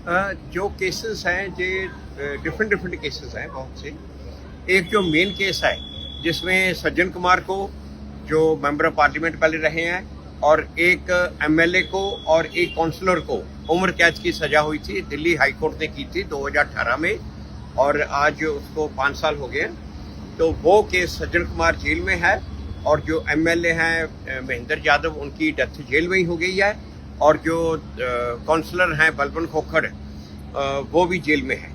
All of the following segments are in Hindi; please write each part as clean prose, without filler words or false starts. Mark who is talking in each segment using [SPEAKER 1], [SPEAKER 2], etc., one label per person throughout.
[SPEAKER 1] जो केसेस हैं ये डिफरेंट डिफरेंट केसेस हैं बहुत से। एक जो मेन केस है जिसमें सज्जन कुमार को, जो मेंबर ऑफ पार्लियामेंट पहले रहे हैं, और एक एमएलए को और एक काउंसलर को उम्र कैद की सजा हुई थी, दिल्ली हाई कोर्ट ने की थी 2018 में, और आज उसको 5 साल हो गए। तो वो केस सज्जन कुमार जेल में है, और जो एमएलए हैं महेंद्र यादव, उनकी डेथ जेल में ही हो गई है, और जो काउंसलर हैं बलवंत खोखर वो भी जेल में है।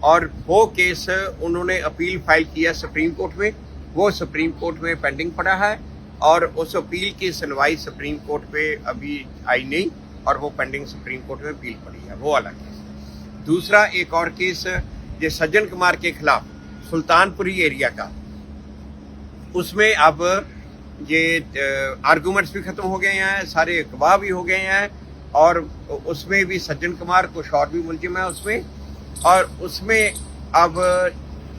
[SPEAKER 1] और वो केस उन्होंने अपील फाइल किया सुप्रीम कोर्ट में, वो सुप्रीम कोर्ट में पेंडिंग पड़ा है, और उस अपील की सुनवाई सुप्रीम कोर्ट पे अभी आई नहीं, और वो पेंडिंग सुप्रीम कोर्ट में अपील पड़ी है, वो अलग केस। दूसरा एक और केस जो सज्जन कुमार के खिलाफ सुल्तानपुरी एरिया का, उसमें अब ये आर्गूमेंट्स भी खत्म हो गए हैं, सारे गवाह भी हो गए हैं, और उसमें भी सज्जन कुमार कुछ और भी मुलजिम है उसमें, और उसमें अब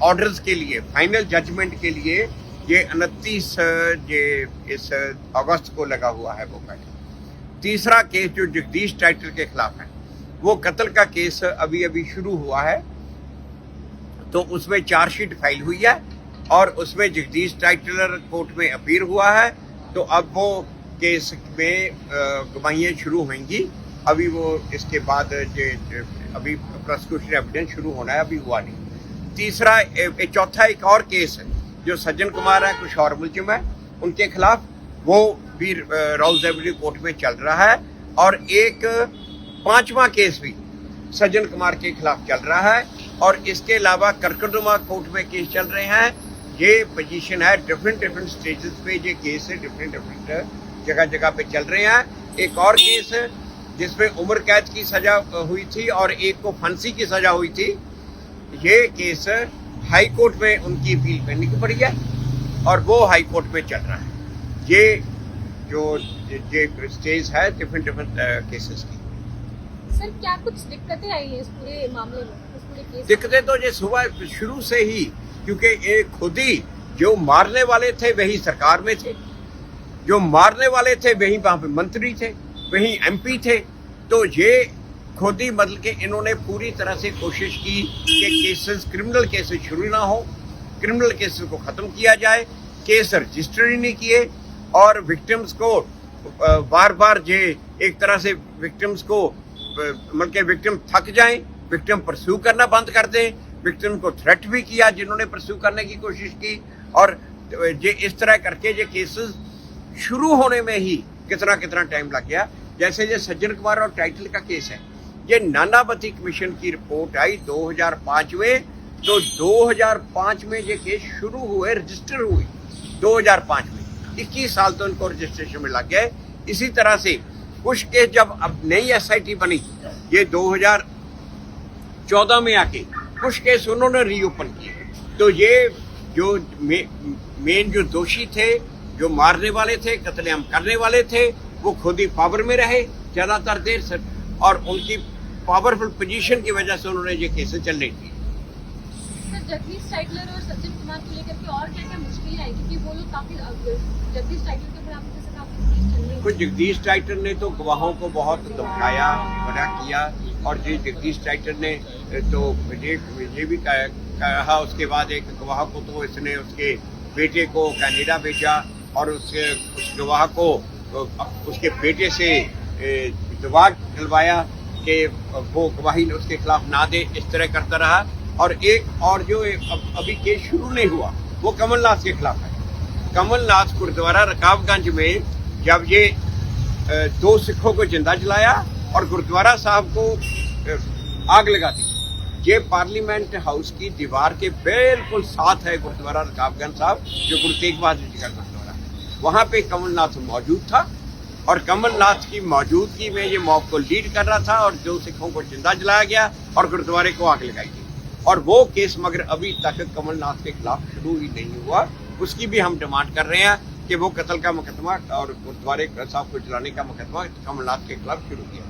[SPEAKER 1] ऑर्डर्स के लिए, फाइनल जजमेंट के लिए ये 29 ये इस अगस्त को लगा हुआ है वो बैठक। तीसरा केस जो जगदीश टाइटल के खिलाफ है, वो कत्ल का केस अभी अभी शुरू हुआ है, तो उसमें चार्जशीट फाइल हुई है, और उसमें जगदीश टाइटलर कोर्ट में अपील हुआ है। तो अब वो केस में गवाहियाँ शुरू होंगी, अभी वो इसके बाद अभी प्रोसिक्यूशन एविडेंस शुरू होना है, अभी हुआ नहीं। तीसरा चौथा एक और केस है जो सज्जन कुमार है, कुछ और मुलजिम है उनके खिलाफ, वो भी राउज एवेन्यू कोर्ट में चल रहा है, और एक पांचवा केस भी सज्जन कुमार के खिलाफ चल रहा है, और इसके अलावा करकरदुमा कोर्ट में केस चल रहे हैं। ये पोजीशन है, डिफरेंट डिफरेंट स्टेजेस पे ये केस है, डिफरेंट डिफरेंट जगह जगह पे चल रहे हैं। एक और केस है जिसमें उम्र कैद की सजा हुई थी और एक को फांसी की सजा हुई थी। ये केस हाई कोर्ट में उनकी अपील पेंडिंग पड़ी है, और वो हाई कोर्ट में चल रहा है। ये जो ये स्टेज है डिफरेंट डिफरेंट केसेस की।
[SPEAKER 2] सर, क्या कुछ दिक्कतें आई हैं इस पूरे मामले में, इस पूरे केस में?
[SPEAKER 1] दिक्कतें तो ये सुबह शुरू से ही, क्योंकि ये खुद ही जो मारने वाले थे वही सरकार में थे, जो मारने वाले थे वही वहां पे मंत्री थे, वही एमपी थे। तो ये खुद ही मतलब कि इन्होंने पूरी तरह से कोशिश की कि केसेस, क्रिमिनल केसेस शुरू ना हो, क्रिमिनल केसेस को खत्म किया जाए, केस रजिस्टर ही नहीं किए, और विक्टिम्स को बार बार ये एक तरह से विक्टिम्स को मतलब के विक्टिम थक जाएं, विक्टिम परस्यू करना बंद कर दें। विक्टिम को थ्रेट भी किया जिन्होंने परस्यू करने की कोशिश की, और ये इस तरह करके ये केसेस शुरू होने में ही कितना कितना टाइम लग गया। जैसे ये सज्जन कुमार और टाइटल का केस है, ये नानावती कमीशन की रिपोर्ट आई 2005 में, तो 2005 में ये केस शुरू हुए, रजिस्टर हुई 2005 में, 21 साल तो इनको रजिस्ट्रेशन में लग गए। इसी तरह से कुछ केस जब अब नई एसआईटी बनी, ये 2014 में आके कुछ केस उन्होंने रीओपन किए, तो ये जो मेन जो दोषी थे, जो मारने वाले थे, कत्लेआम करने वाले थे, वो खुद ही पावर में रहे ज्यादातर देर से, और उनकी पावरफुल पोजीशन की वजह से उन्होंने ये केसेस चलने दिए।
[SPEAKER 2] सर, जगदीश टाइटलर और सज्जन कुमार को लेकर के और क्या क्या मुश्किलें आई, क्योंकि वो लोग काफी जगदीश टाइटलर के खिलाफ जैसे काफी केस चल रहे हैं।
[SPEAKER 1] कुछ जगदीश टाइटल ने तो गवाहों को बहुत धमकाया, बड़ा किया, और ये जगदीश टाइटल ने तो ये भी कहा। उसके बाद एक गवाह को तो इसने उसके बेटे को कनाडा भेजा, और उस गवाह को उसके बेटे से दवा दिलवाया कि वो गवाही उसके खिलाफ ना दे, इस तरह करता रहा। और एक और जो अभी केस शुरू नहीं हुआ, वो कमलनाथ के खिलाफ है। कमलनाथ गुरुद्वारा रकाबगंज में जब ये 2 सिखों को जिंदा जलाया और गुरुद्वारा साहब को आग लगा दी, ये पार्लियामेंट हाउस की दीवार के बिल्कुल साथ है गुरुद्वारा रकाबगंज साहब, जो गुरु तेग बहादुर जी का गुरुद्वारा, वहां पे कमलनाथ मौजूद था, और कमलनाथ की मौजूदगी में ये मॉब को लीड कर रहा था, और 2 सिखों को जिंदा जलाया गया और गुरुद्वारे को आग लगाई गई। और वो केस मगर अभी तक कमलनाथ के खिलाफ शुरू ही नहीं हुआ। उसकी भी हम डिमांड कर रहे हैं कि वो कत्ल का मुकदमा और गुरुद्वारे साहब को जलाने का मुकदमा कमलनाथ के खिलाफ शुरू किया।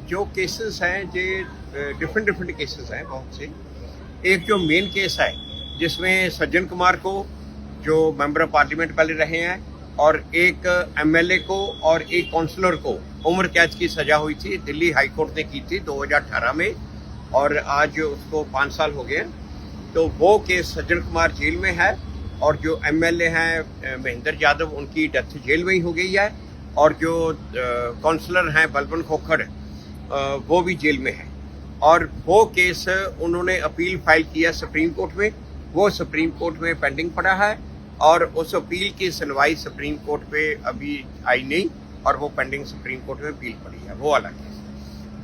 [SPEAKER 1] जो केसेस हैं ये डिफरेंट डिफरेंट केसेस हैं बहुत से। एक जो मेन केस है जिसमें सज्जन कुमार को, जो मेंबर ऑफ पार्लियामेंट पहले रहे हैं, और एक एमएलए को और एक काउंसलर को उम्र कैद की सजा हुई थी, दिल्ली हाई कोर्ट ने की थी 2018 में, और आज उसको 5 साल हो गए। तो वो केस सज्जन कुमार जेल में है, और जो एमएलए हैं महेंद्र यादव, उनकी डेथ जेल में ही हो गई है, और जो काउंसलर हैं बलबन खोखर वो भी जेल में है। और वो केस उन्होंने अपील फाइल किया सुप्रीम कोर्ट में, वो सुप्रीम कोर्ट में पेंडिंग पड़ा है, और उस अपील की सुनवाई सुप्रीम कोर्ट पे अभी आई नहीं, और वो पेंडिंग सुप्रीम कोर्ट में अपील पड़ी है, वो अलग केस।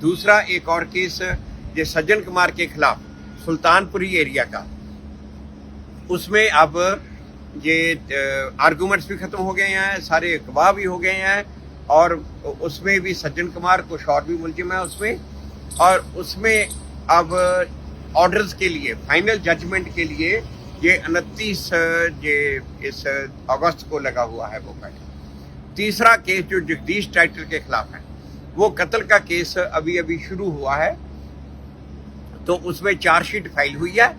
[SPEAKER 1] दूसरा एक और केस ये सज्जन कुमार के खिलाफ सुल्तानपुरी एरिया का, उसमें अब ये आर्गूमेंट्स भी खत्म हो गए हैं, सारे गवाह भी हो गए हैं, और उसमें भी सज्जन कुमार कुछ और भी मुलजिम है उसमें, और उसमें अब ऑर्डर्स के लिए, फाइनल जजमेंट के लिए ये 29 ये इस अगस्त को लगा हुआ है वो बैठक। तीसरा केस जो जगदीश टाइटल के खिलाफ है, वो कत्ल का केस अभी अभी शुरू हुआ है, तो उसमें चार्जशीट फाइल हुई है,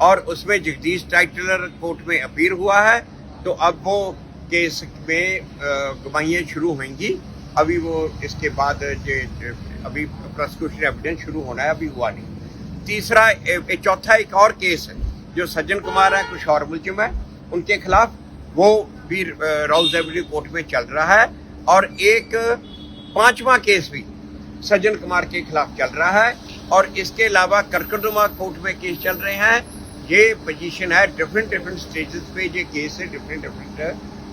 [SPEAKER 1] और उसमें जगदीश टाइटलर कोर्ट में अपील हुआ है। तो अब वो केस में गवाहियाँ शुरू होंगी, अभी वो इसके बाद अभी प्रोसिक्यूशन एविडेंस शुरू होना है, अभी हुआ नहीं। तीसरा चौथा एक और केस है जो सज्जन कुमार है, कुछ और मुलजिम है उनके खिलाफ, वो भी राउज़ेवली कोर्ट में चल रहा है, और एक 5वां केस भी सज्जन कुमार के खिलाफ चल रहा है, और इसके अलावा करकरदुमा कोर्ट में केस चल रहे हैं। ये पोजीशन है, डिफरेंट स्टेजेस पे ये केस है, डिफरेंट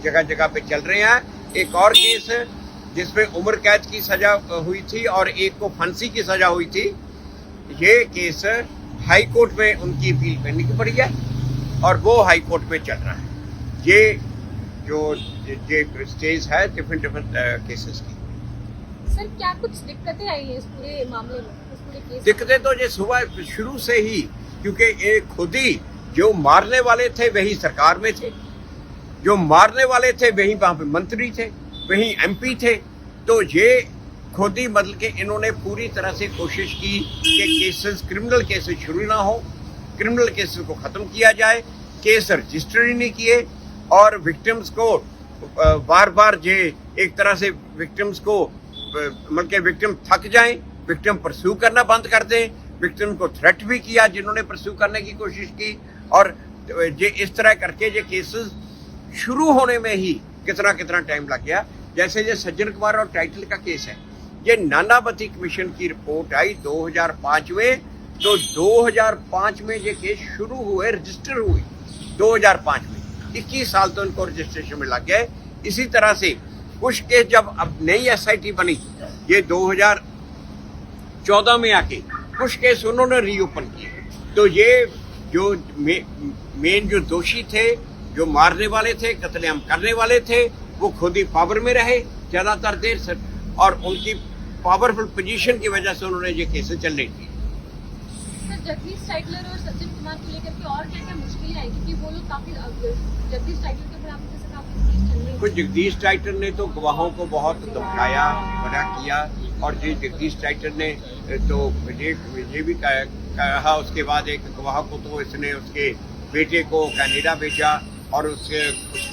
[SPEAKER 1] जगह पे चल रहे हैं। एक और केस है जिसमें उम्र कैद की सजा हुई थी और एक को फांसी की सजा हुई थी। ये केस हाई कोर्ट में उनकी अपील पेंडिंग पड़ी है, और वो हाई कोर्ट में चल रहा है। ये जो ये स्टेज है डिफरेंट केसेस की।
[SPEAKER 2] सर क्या कुछ दिक्कतें आई हैं इस पूरे मामले में, इस पूरे केस में?
[SPEAKER 1] दिक्कतें तो ये सुबह शुरू से ही, क्योंकि ये खुद ही जो मारने वाले थे वही सरकार में थे, जो मारने वाले थे वही वहाँ पे मंत्री थे, वही एमपी थे। तो ये खुद ही मतलब कि इन्होंने पूरी तरह से कोशिश की कि केसेस, क्रिमिनल केसेस शुरू ना हो, क्रिमिनल केसेस को ख़त्म किया जाए, केस रजिस्टर ही नहीं किए, और विक्टिम्स को बार बार ये एक तरह से विक्टिम्स को मतलब कि विक्टिम थक जाएं, विक्टिम परस्यू करना बंद कर दें। विक्टिम को थ्रेट भी किया जिन्होंने परस्यू करने की कोशिश की, और ये इस तरह करके ये केसेस शुरू होने में ही कितना टाइम लग गया। जैसे ये सज्जन कुमार और टाइटल का केस है, ये नानावती कमीशन की रिपोर्ट आई 2005 में, तो 2005 में ये केस शुरू हुए, रजिस्टर हुई 2005 में, 21 साल तो इनको रजिस्ट्रेशन में लग गए। इसी तरह से कुछ केस जब अब नई एसआईटी बनी, ये 2014 में आके कुछ केस उन्होंने रीओपन किए। तो ये जो मेन जो दोषी थे, जो मारने वाले थे, कत्लेआम करने वाले थे, वो खुद ही पावर में रहे ज़्यादातर देर से, और उनकी पावरफुल पोजीशन की वजह से उन्होंने ये केसेस चलने की।
[SPEAKER 2] सर जगदीश टाइटलर और सज्जन कुमार को लेकर के और क्या क्या मुश्किलें आई, क्योंकि वो लोग काफी जगदीश टाइटलर के खिलाफ जैसे काफी केस चल रहे हैं।
[SPEAKER 1] कुछ जगदीश टाइटल ने तो गवाहों को बहुत धमकाया, बड़ा किया, और ये जगदीश टाइटल ने तो ये भी कहा। उसके बाद एक गवाह को तो इसने उसके बेटे को कनाडा भेजा, और उस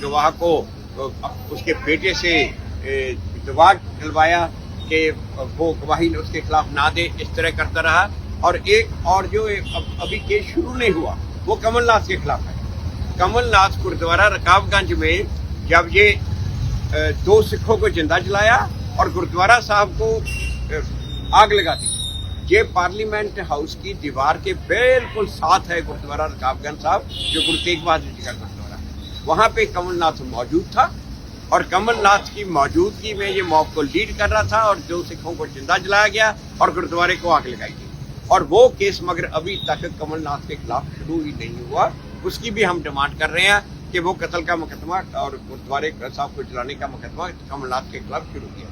[SPEAKER 1] गवाह को उसके बेटे से जवाब दिलवाया कि वो गवाही उसके खिलाफ ना दे, इस तरह करता रहा। और एक और जो अभी केस शुरू नहीं हुआ, वो कमलनाथ के खिलाफ है। कमलनाथ गुरुद्वारा रकाबगंज में जब ये 2 सिखों को जिंदा जलाया और गुरुद्वारा साहब को आग लगा दी, ये पार्लियामेंट हाउस की दीवार के बिल्कुल साथ है गुरुद्वारा रकाबगंज साहब, जो गुरु तेग बहादुर जी का गुरुद्वारा। वहाँ पे कमलनाथ मौजूद था, और कमलनाथ की मौजूदगी में ये मॉब को लीड कर रहा था, और 2 सिखों को जिंदा जलाया गया और गुरुद्वारे को आग लगाई गई। और वो केस मगर अभी तक कमलनाथ के खिलाफ शुरू ही नहीं हुआ। उसकी भी हम डिमांड कर रहे हैं कि वो कत्ल का मुकदमा और गुरुद्वारे साहब को जलाने का मुकदमा कमलनाथ के खिलाफ शुरू किया।